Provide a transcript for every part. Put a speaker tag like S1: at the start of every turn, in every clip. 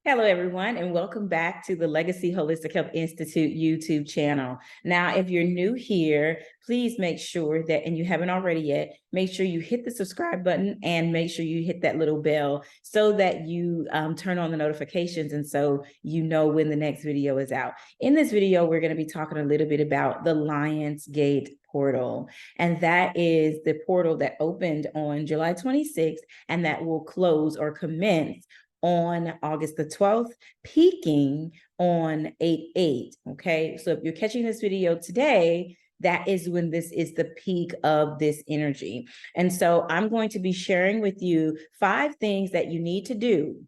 S1: Hello, everyone, and welcome back to the Legacy Holistic Health Institute YouTube channel. Now, if you're new here, please make sure that, and you haven't already yet, make sure you hit the subscribe button and make sure you hit that little bell so that you turn on the notifications and so you know when the next video is out. In this video, we're going to be talking a little bit about the Lions Gate portal, and that is the portal that opened on July 26th and that will close or commence on August the 12th, peaking on 8/8. Okay, so if you're catching this video today, that is when this is the peak of this energy. And so I'm going to be sharing with you 5 things that you need to do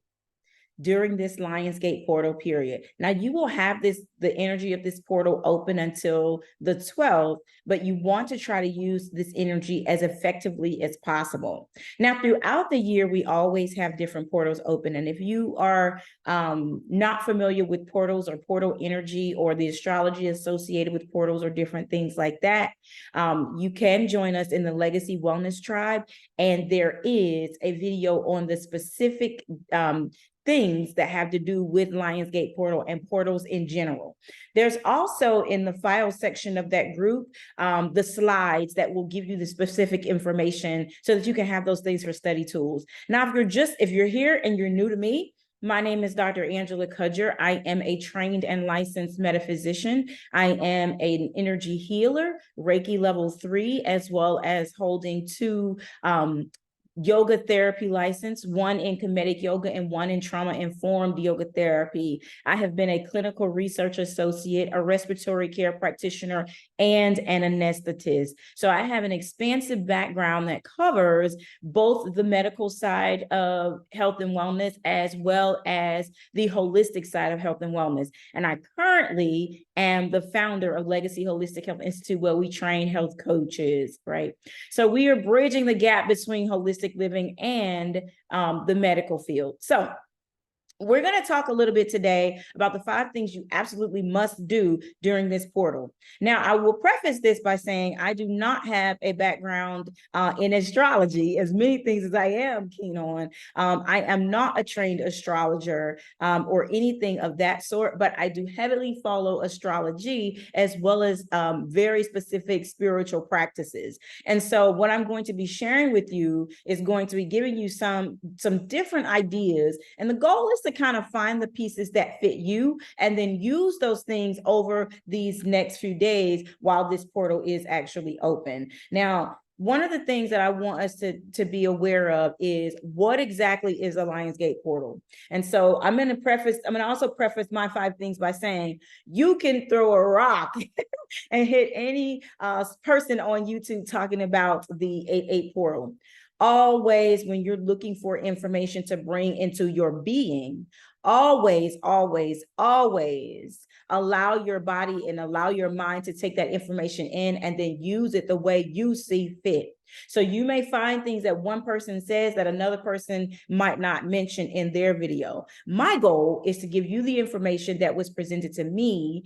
S1: during this Lionsgate portal period. Now, you will have the energy of this portal open until the 12th, but you want to try to use this energy as effectively as possible. Now, throughout the year, we always have different portals open. And if you are not familiar with portals or portal energy or the astrology associated with portals or different things like that, you can join us in the Legacy Wellness Tribe. And there is a video on the specific things that have to do with Lionsgate portal and portals in general. There's also in the file section of that group, the slides that will give you the specific information so that you can have those things for study tools. Now, if you're here and you're new to me, my name is Dr. Angela Cudger. I am a trained and licensed metaphysician. I am an energy healer, Reiki level 3, as well as holding 2 yoga therapy license, 1 in comedic yoga and 1 in trauma-informed yoga therapy. I have been a clinical research associate, a respiratory care practitioner, and an anesthetist. So I have an expansive background that covers both the medical side of health and wellness as well as the holistic side of health and wellness. And I currently am the founder of Legacy Holistic Health Institute, where we train health coaches, right? So we are bridging the gap between holistic living and the medical field. So we're going to talk a little bit today about the 5 things you absolutely must do during this portal. Now, I will preface this by saying I do not have a background in astrology, as many things as I am keen on. I am not a trained astrologer or anything of that sort, but I do heavily follow astrology as well as very specific spiritual practices. And so what I'm going to be sharing with you is going to be giving you some different ideas. And the goal is to kind of find the pieces that fit you and then use those things over these next few days while this portal is actually open. Now, one of the things that I want us to be aware of is what exactly is a Lionsgate portal. And so I'm going to also preface my 5 things by saying you can throw a rock and hit any person on YouTube talking about the 8/8 portal. Always, when you're looking for information to bring into your being, always, always, always allow your body and allow your mind to take that information in and then use it the way you see fit. So you may find things that one person says that another person might not mention in their video. My goal is to give you the information that was presented to me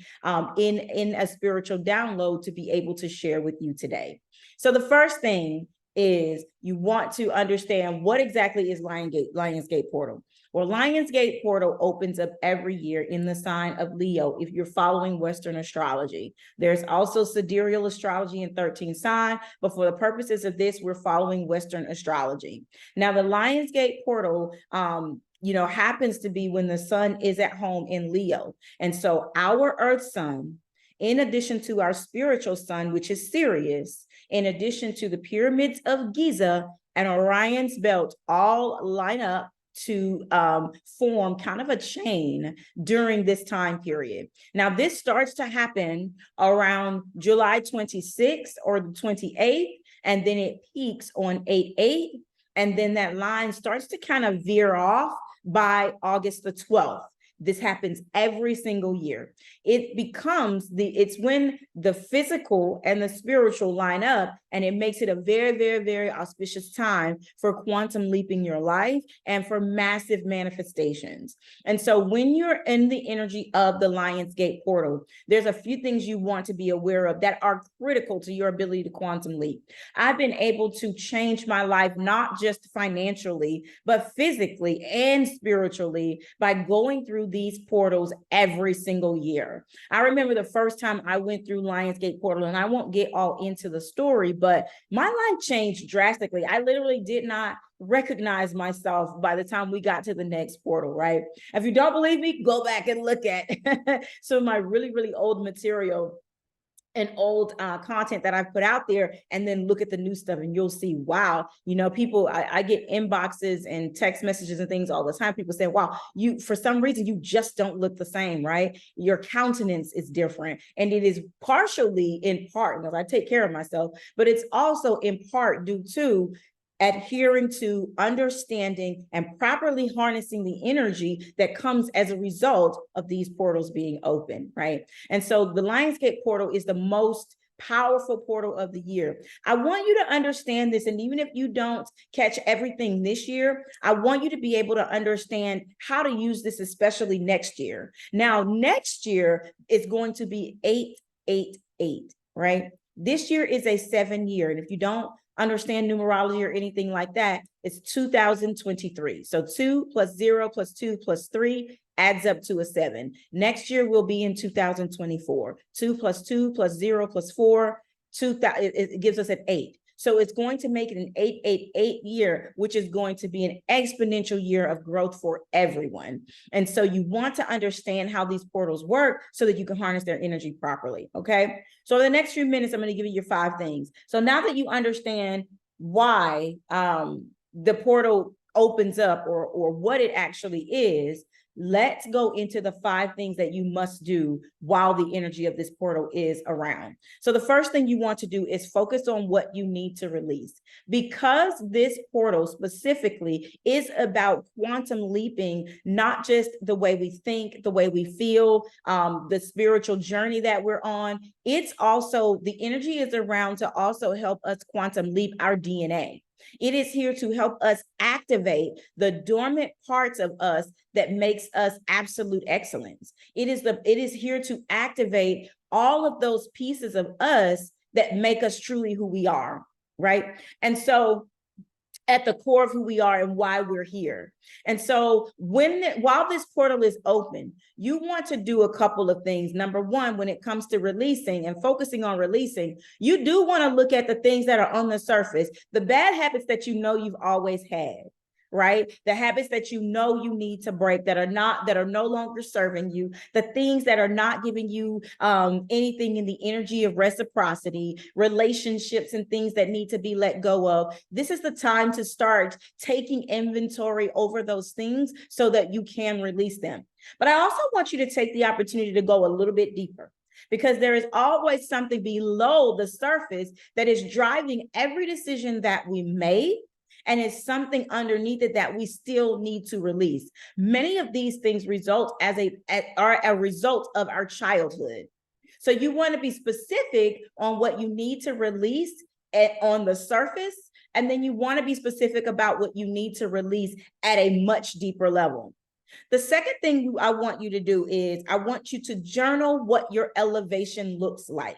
S1: in a spiritual download to be able to share with you today. So the first thing is you want to understand what exactly is Lionsgate portal. Well, Lionsgate portal opens up every year in the sign of Leo if you're following Western astrology. There's also sidereal astrology in 13th sign, but for the purposes of this, we're following Western astrology. Now, the Lionsgate portal happens to be when the sun is at home in Leo. And so our Earth sun, in addition to our spiritual sun, which is Sirius, in addition to the pyramids of Giza and Orion's belt, all line up to form kind of a chain during this time period. Now, this starts to happen around July 26th or the 28th, and then it peaks on 8/8, and then that line starts to kind of veer off by August the 12th. This happens every single year. It's when the physical and the spiritual line up, And it makes it a very, very, very auspicious time for quantum leaping your life and for massive manifestations. And so when you're in the energy of the Lionsgate portal, there's a few things you want to be aware of that are critical to your ability to quantum leap. I've been able to change my life, not just financially, but physically and spiritually by going through these portals every single year. I remember the first time I went through Lionsgate portal, and I won't get all into the story, but my life changed drastically. I literally did not recognize myself by the time we got to the next portal, right? If you don't believe me, go back and look at some of my really, really old material and old content that I've put out there, and then look at the new stuff, and you'll see, wow, people, I get inboxes and text messages and things all the time. People say, wow, you, for some reason, you just don't look the same, right? Your countenance is different. And it is partially, in part, because I take care of myself, but it's also in part due to adhering to, understanding, and properly harnessing the energy that comes as a result of these portals being open, right? And so the Lionsgate portal is the most powerful portal of the year. I want you to understand this, and even if you don't catch everything this year, I want you to be able to understand how to use this, especially next year. Now, next year is going to be 888, right? This year is a 7-year, and if you don't understand numerology or anything like that, it's 2023. So 2 plus 0 plus 2 plus 3 adds up to a 7. Next year will be in 2024. 2 plus 2 plus 0 plus 4, it gives us an 8. So it's going to make it an 888 year, which is going to be an exponential year of growth for everyone. And so you want to understand how these portals work so that you can harness their energy properly, okay? So in the next few minutes, I'm going to give you your 5 things. So now that you understand why the portal opens up, or what it actually is, let's go into the 5 things that you must do while the energy of this portal is around. So the first thing you want to do is focus on what you need to release. Because this portal specifically is about quantum leaping, not just the way we think, the way we feel, the spiritual journey that we're on. It's also, the energy is around to also help us quantum leap our DNA. It is here to help us activate the dormant parts of us that makes us absolute excellence. It is here to activate all of those pieces of us that make us truly who we are, right? And so at the core of who we are and why we're here. And so while this portal is open, you want to do a couple of things. Number one, when it comes to releasing and focusing on releasing, you do want to look at the things that are on the surface, the bad habits that you know you've always had, right? The habits that you know you need to break, that are no longer serving you, the things that are not giving you anything in the energy of reciprocity, relationships and things that need to be let go of. This is the time to start taking inventory over those things so that you can release them. But I also want you to take the opportunity to go a little bit deeper, because there is always something below the surface that is driving every decision that we made. And it's something underneath it that we still need to release. Many of these things are a result of our childhood. So you want to be specific on what you need to release on the surface, and then you want to be specific about what you need to release at a much deeper level. The second thing I want you to do is I want you to journal what your elevation looks like.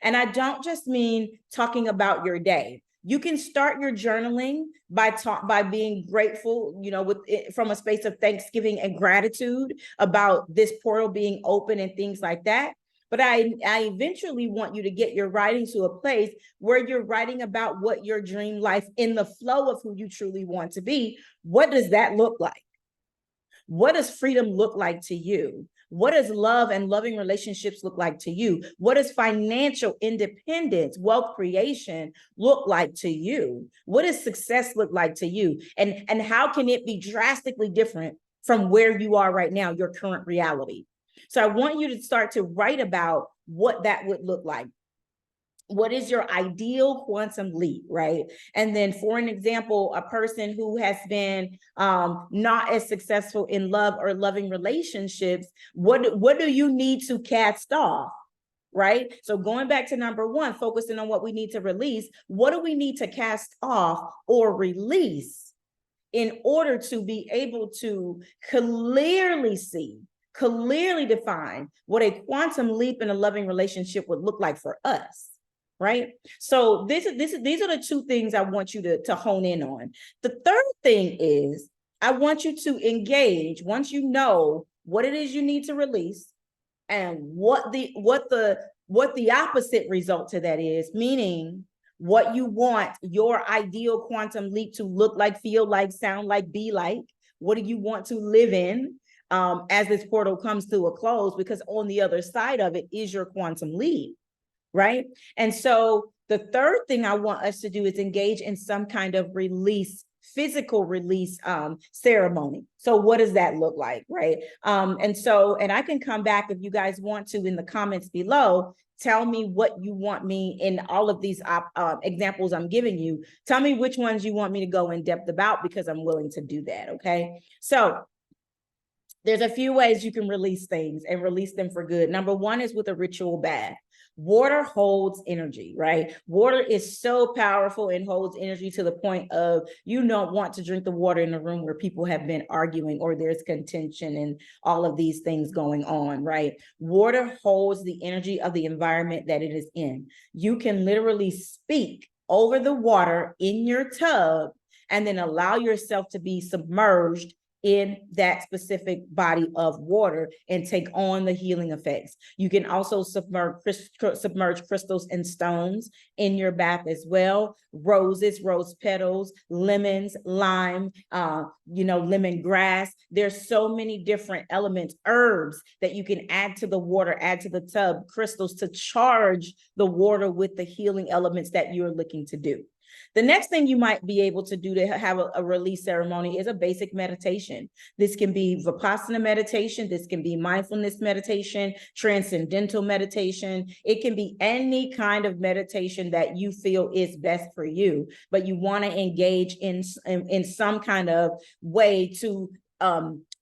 S1: And I don't just mean talking about your day. You can start your journaling by being grateful, from a space of thanksgiving and gratitude about this portal being open and things like that. But I eventually want you to get your writing to a place where you're writing about what your dream life, in the flow of who you truly want to be. What does that look like? What does freedom look like to you? What does love and loving relationships look like to you? What does financial independence, wealth creation look like to you? What does success look like to you? And how can it be drastically different from where you are right now, your current reality? So I want you to start to write about what that would look like. What is your ideal quantum leap, right? And then, for an example, a person who has been not as successful in love or loving relationships, what do you need to cast off? right? So going back to number one, focusing on what we need to release, what do we need to cast off or release in order to be able to clearly see, clearly define what a quantum leap in a loving relationship would look like for us, right? So these are the two things I want you to hone in on. The third thing is I want you to engage once you know what it is you need to release and what the opposite result to that is, meaning what you want your ideal quantum leap to look like, feel like, sound like, be like. What do you want to live in as this portal comes to a close? Because on the other side of it is your quantum leap, right? And so the third thing I want us to do is engage in some kind of release, physical release ceremony. So what does that look like, right? And I can come back if you guys want to in the comments below. Tell me what you want me in all of these examples I'm giving you. Tell me which ones you want me to go in depth about, because I'm willing to do that, okay? So there's a few ways you can release things and release them for good. Number one is with a ritual bath. Water holds energy, right? Water is so powerful and holds energy to the point of you don't want to drink the water in a room where people have been arguing or there's contention and all of these things going on, right? Water holds the energy of the environment that it is in. You can literally speak over the water in your tub and then allow yourself to be submerged in that specific body of water and take on the healing effects. You can also submerge crystals and stones in your bath as well. Roses, rose petals, lemons, lime, lemongrass. There's so many different elements, herbs that you can add to the water, add to the tub, crystals to charge the water with the healing elements that you're looking to do. The next thing you might be able to do to have a release ceremony is a basic meditation. This can be Vipassana meditation. This can be mindfulness meditation, transcendental meditation. It can be any kind of meditation that you feel is best for you, but you want to engage in some kind of way to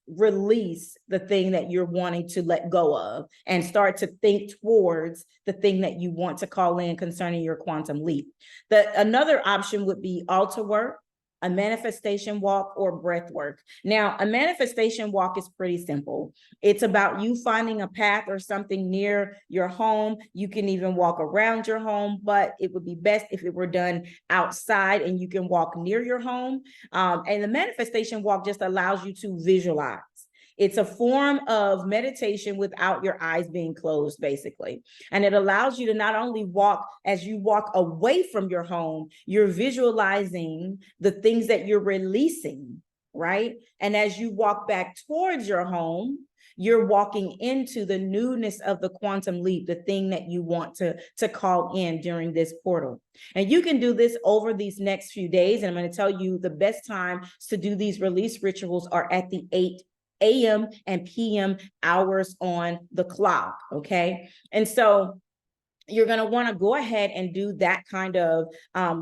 S1: release the thing that you're wanting to let go of and start to think towards the thing that you want to call in concerning your quantum leap. Another option would be altar work, a manifestation walk, or breath work. Now, a manifestation walk is pretty simple. It's about you finding a path or something near your home. You can even walk around your home, but it would be best if it were done outside and you can walk near your home. And the manifestation walk just allows you to visualize. It's a form of meditation without your eyes being closed, basically. And it allows you to not only walk, as you walk away from your home, you're visualizing the things that you're releasing, right? And as you walk back towards your home, you're walking into the newness of the quantum leap, the thing that you want to call in during this portal. And you can do this over these next few days. And I'm going to tell you the best time to do these release rituals are at the 8 a.m. and p.m. hours on the clock, okay? And so you're going to want to go ahead and do that kind of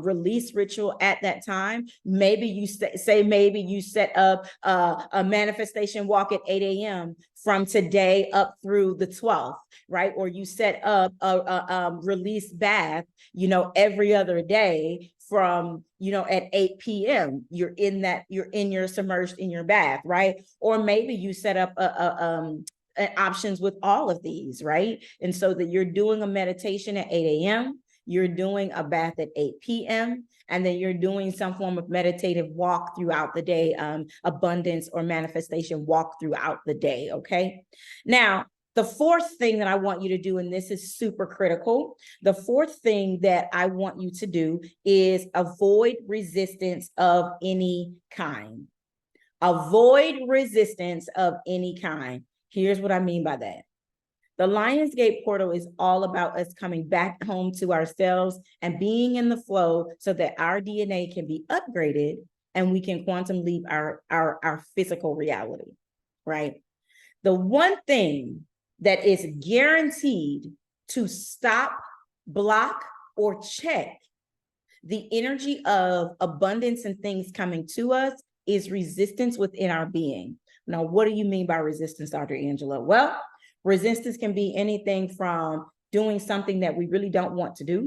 S1: release ritual at that time. Maybe you maybe you set up a manifestation walk at 8 a.m. from today up through the 12th, right? Or you set up a release bath, every other day from, at 8 p.m. You're submerged in your bath, right? Or maybe you set up options with all of these, right? And so that you're doing a meditation at 8 a.m., you're doing a bath at 8 p.m., and then you're doing some form of meditative walk throughout the day, abundance or manifestation walk throughout the day, okay? Now, the fourth thing that I want you to do, and this is super critical, the fourth thing that I want you to do is avoid resistance of any kind. Avoid resistance of any kind. Here's what I mean by that. The Lionsgate portal is all about us coming back home to ourselves and being in the flow so that our DNA can be upgraded and we can quantum leap our physical reality, right? The one thing that is guaranteed to stop, block, or check the energy of abundance and things coming to us is resistance within our being. Now, what do you mean by resistance, Dr. Angela? Well, resistance can be anything from doing something that we really don't want to do.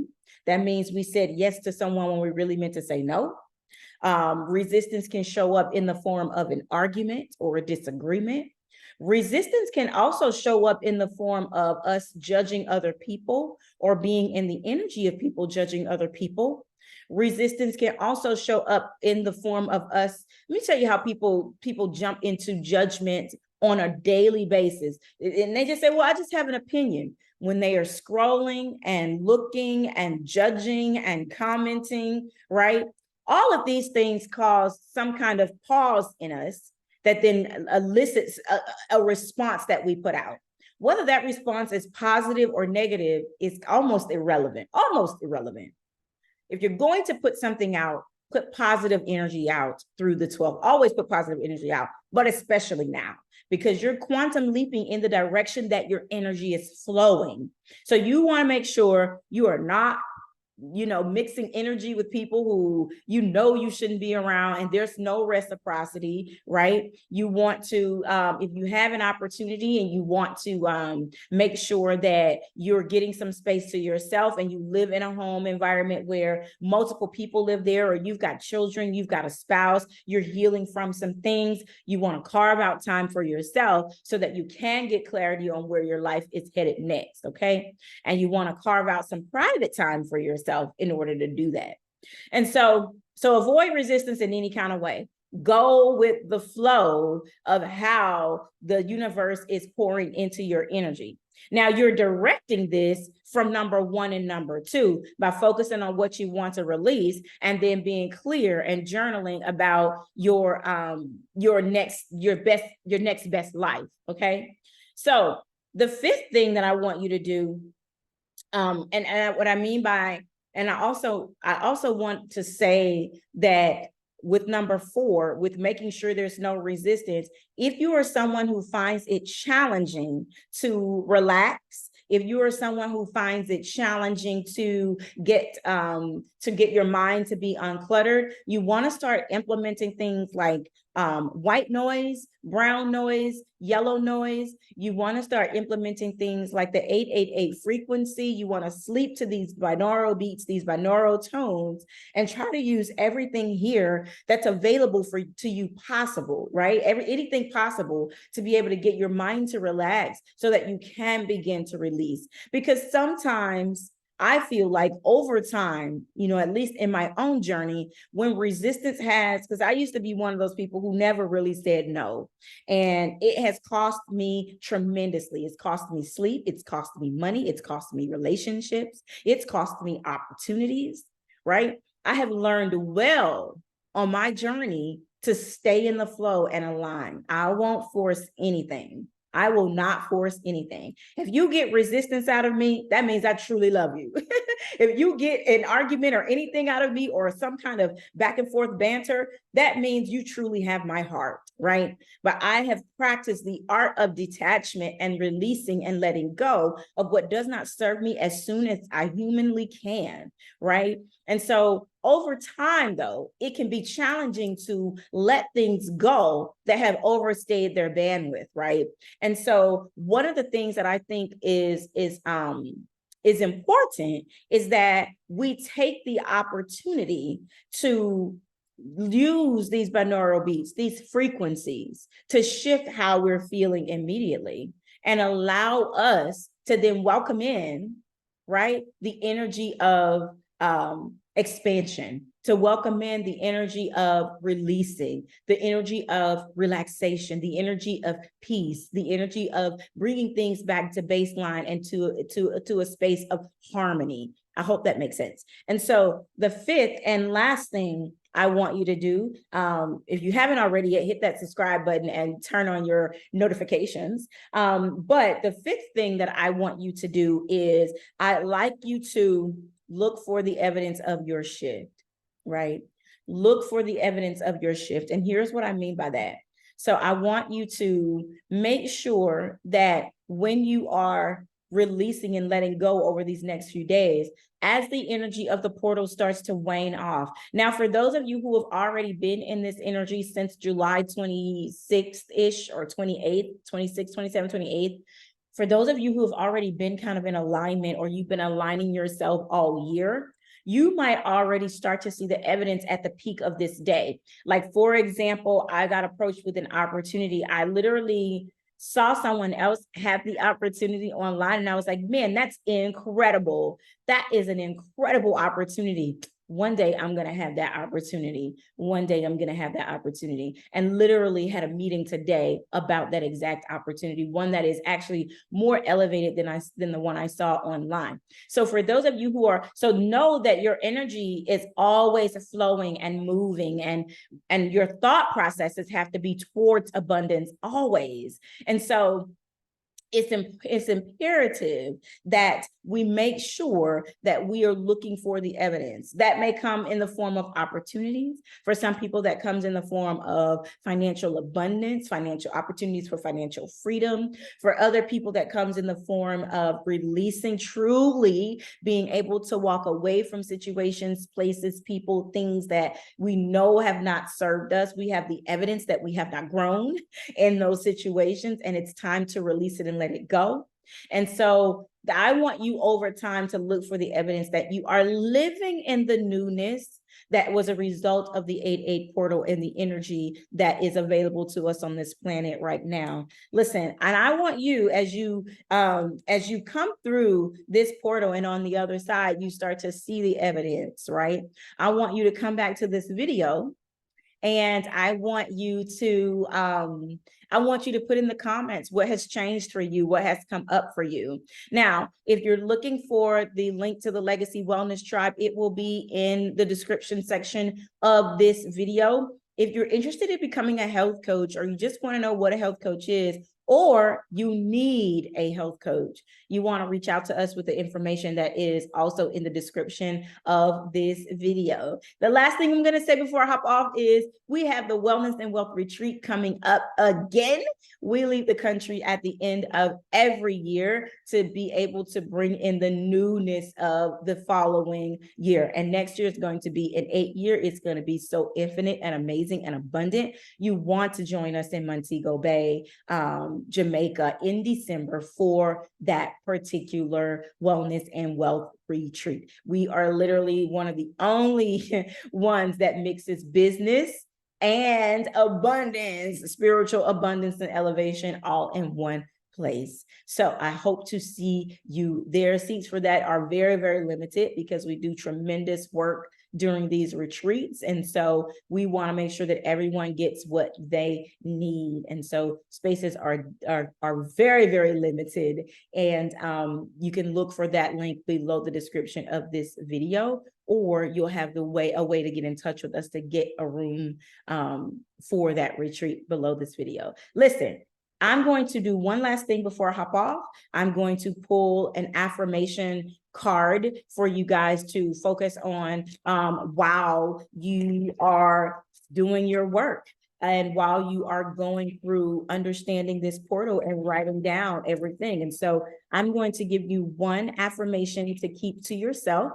S1: That means we said yes to someone when we really meant to say no. Resistance can show up in the form of an argument or a disagreement. Resistance can also show up in the form of us judging other people or being in the energy of people judging other people. Resistance can also show up in the form of us. Let me tell you how people jump into judgment on a daily basis. And they just say, well, I just have an opinion. When they are scrolling and looking and judging and commenting, right? All of these things cause some kind of pause in us that then elicits a response that we put out. Whether that response is positive or negative is almost irrelevant, If you're going to put something out, put positive energy out through the 12. Always put positive energy out, but especially now, because you're quantum leaping in the direction that your energy is flowing. So you want to make sure you are not mixing energy with people who you shouldn't be around, and there's no reciprocity, right? You want to, if you have an opportunity and you want to make sure that you're getting some space to yourself, and you live in a home environment where multiple people live there, or you've got children, you've got a spouse, you're healing from some things, you want to carve out time for yourself so that you can get clarity on where your life is headed next, okay? And you want to carve out some private time for yourself in order to do that. And so avoid resistance in any kind of way. Go with the flow of how the universe is pouring into your energy. Now you're directing this from number 1 and number 2 by focusing on what you want to release, and then being clear and journaling about your next best life. Okay. So the 5th thing that I want you to do, and what I mean by, and I also want to say that with number 4, with making sure there's no resistance, if you are someone who finds it challenging to relax, if you are someone who finds it challenging to get your mind to be uncluttered, you want to start implementing things like white noise, brown noise, yellow noise. You want to start implementing things like the 888 frequency. You want to sleep to these binaural beats, these binaural tones, and try to use everything here that's available to you possible, right? Anything possible to be able to get your mind to relax so that you can begin to release. Because sometimes I feel like over time, at least in my own journey, when resistance because I used to be one of those people who never really said no. And it has cost me tremendously. It's cost me sleep. It's cost me money. It's cost me relationships. It's cost me opportunities, right? I have learned well on my journey to stay in the flow and align. I won't force anything. I will not force anything. If you get resistance out of me, that means I truly love you. If you get an argument or anything out of me, or some kind of back and forth banter, that means you truly have my heart, right? But I have practiced the art of detachment and releasing and letting go of what does not serve me as soon as I humanly can, right? And so over time, though, it can be challenging to let things go that have overstayed their bandwidth, right? And so one of the things that I think is important is that we take the opportunity to use these binaural beats, these frequencies, to shift how we're feeling immediately, and allow us to then welcome in, right, the energy of expansion, to welcome in the energy of releasing, the energy of relaxation, the energy of peace, the energy of bringing things back to baseline and to a space of harmony. I hope that makes sense. And so the 5th and last thing I want you to do, if you haven't already yet, hit that subscribe button and turn on your notifications. But the 5th thing that I want you to do is I'd like you to look for the evidence of your shift, right? Look for the evidence of your shift. And here's what I mean by that. So I want you to make sure that when you are releasing and letting go over these next few days, as the energy of the portal starts to wane off. Now, for those of you who have already been in this energy since July 26th-ish or 28th, 26th, 27th, 28th, For those of you who have already been kind of in alignment, or you've been aligning yourself all year, you might already start to see the evidence at the peak of this day. Like, for example, I got approached with an opportunity. I literally saw someone else have the opportunity online, and I was like, man, that's incredible. That is an incredible opportunity. One day I'm going to have that opportunity. One day I'm going to have that opportunity. And literally had a meeting today about that exact opportunity, one that is actually more elevated than the one I saw online. So for those of you who are, so know that your energy is always flowing and moving, and your thought processes have to be towards abundance always. And so it's imperative that we make sure that we are looking for the evidence. That may come in the form of opportunities. For some people, that comes in the form of financial abundance, financial opportunities for financial freedom. For other people, that comes in the form of releasing, truly being able to walk away from situations, places, people, things that we know have not served us. We have the evidence that we have not grown in those situations, and it's time to release it and let it go. And so I want you over time to look for the evidence that you are living in the newness that was a result of the 8-8 portal and the energy that is available to us on this planet right now. Listen, and I want you, as you come through this portal and on the other side, you start to see the evidence, right? I want you to come back to this video, and I want you to put in the comments what has changed for you, what has come up for you. Now, if you're looking for the link to the Legacy Wellness Tribe, it will be in the description section of this video. If you're interested in becoming a health coach, or you just want to know what a health coach is, or you need a health coach, you want to reach out to us with the information that is also in the description of this video. The last thing I'm going to say before I hop off is we have the Wellness and Wealth Retreat coming up again. We leave the country at the end of every year to be able to bring in the newness of the following year. And next year is going to be an 8-year. It's going to be so infinite and amazing and abundant. You want to join us in Montego Bay, Jamaica in December for that particular Wellness and Wealth Retreat. We are literally one of the only ones that mixes business and abundance, spiritual abundance and elevation, all in one place. So I hope to see you there. Seats for that are very, very limited because we do tremendous work during these retreats. And so we want to make sure that everyone gets what they need. And so spaces are very, very limited. And you can look for that link below the description of this video, or you'll have a way to get in touch with us to get a room for that retreat below this video. Listen, I'm going to do one last thing before I hop off. I'm going to pull an affirmation card for you guys to focus on while you are doing your work and while you are going through understanding this portal and writing down everything. And so I'm going to give you one affirmation to keep to yourself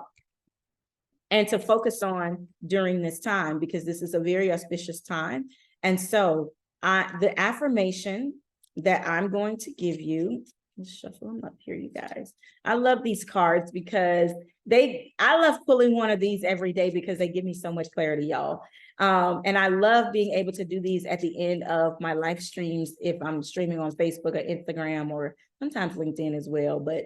S1: and to focus on during this time, because this is a very auspicious time. And so the affirmation that I'm going to give you, let's shuffle them up here, you guys. I love these cards because I love pulling one of these every day because they give me so much clarity, y'all. And I love being able to do these at the end of my live streams if I'm streaming on Facebook or Instagram, or sometimes LinkedIn as well. But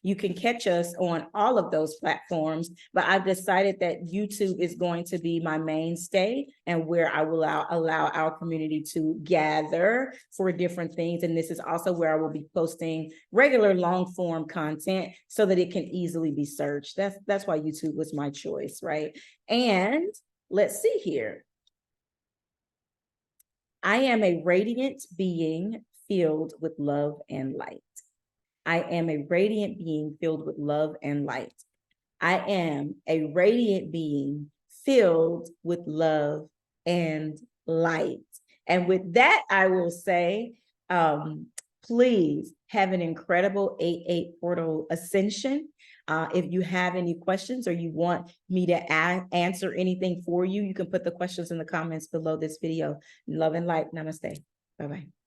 S1: you can catch us on all of those platforms. But I've decided that YouTube is going to be my mainstay, and where I will allow our community to gather for different things. And this is also where I will be posting regular long form content so that it can easily be searched. That's why YouTube was my choice, right? And let's see here. I am a radiant being filled with love and light. I am a radiant being filled with love and light. I am a radiant being filled with love and light. And with that, I will say, please have an incredible 8-8 portal ascension. If you have any questions or you want me to answer anything for you, you can put the questions in the comments below this video. Love and light. Namaste. Bye-bye.